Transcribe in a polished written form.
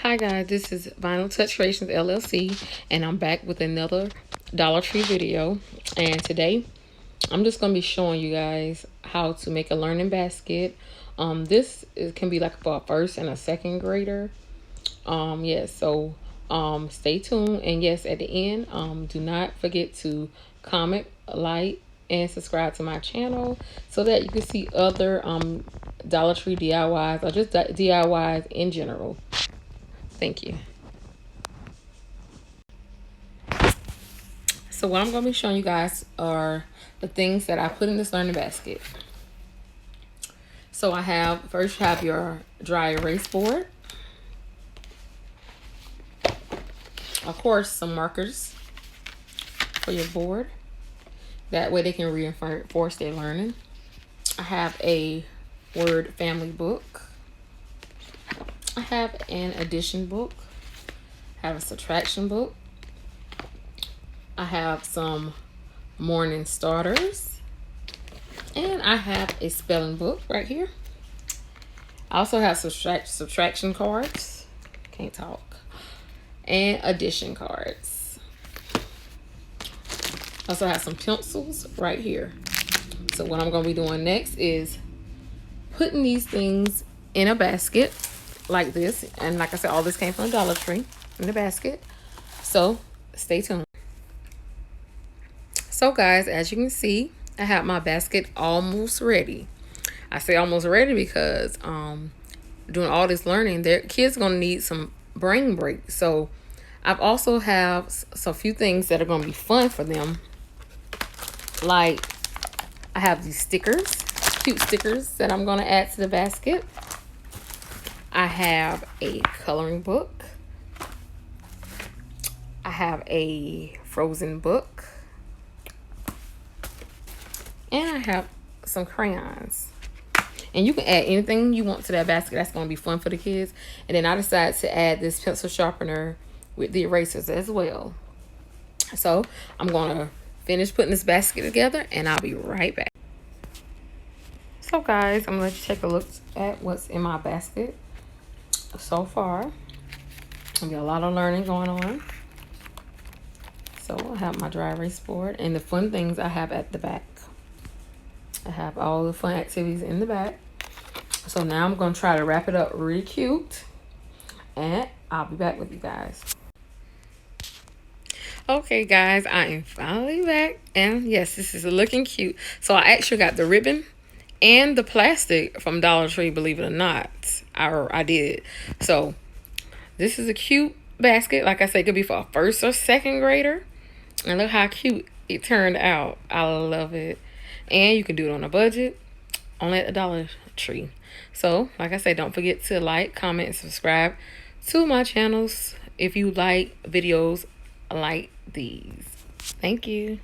Hi guys, this is Vinyl Touch Creations LLC, and I'm back with another Dollar Tree video. And today, I'm just going to be showing you guys how to make a learning basket. This can be like for a first and a second grader. So stay tuned. And yes, at the end, do not forget to comment, like, and subscribe to my channel so that you can see other Dollar Tree DIYs or just DIYs in general. Thank you. So what I'm going to be showing you guys are the things that I put in this learning basket. So first you have your dry erase board. Of course, some markers for your board. That way they can reinforce their learning. I have a word family book. I have an addition book. I have a subtraction book. I have some morning starters. And I have a spelling book right here. I also have subtraction cards. Can't talk. And addition cards. I also have some pencils right here. So what I'm going to be doing next is putting these things in a basket like this. And like I said, all this came from the Dollar Tree in the basket. So stay tuned. So guys, as you can see, I have my basket almost ready. I say almost ready because doing all this learning, their kids are going to need some brain break. So I've also have some few things that are going to be fun for them. Like I have these stickers, cute stickers that I'm going to add to the basket. I have a coloring book. I have a frozen book. And I have some crayons. And you can add anything you want to that basket. That's going to be fun for the kids. And then I decided to add this pencil sharpener with the erasers as well. So I'm going to finish putting this basket together and I'll be right back. So guys, I'm going to let you take a look at what's in my basket so far. There'll be a lot of learning going on. So I have my dry erase board and the fun things I have at the back. I have all the fun activities in the back. So now I'm going to try to wrap it up really cute. And I'll be back with you guys. Okay, guys, I am finally back. And yes, this is looking cute. So I actually got the ribbon and the plastic from Dollar Tree, believe it or not. I did. So this is a cute basket. Like I said, it could be for a first or second grader. And look how cute it turned out. I love it. And you can do it on a budget, only at the Dollar Tree. So, like I said, don't forget to like, comment, and subscribe to my channels if you like videos like these. Thank you.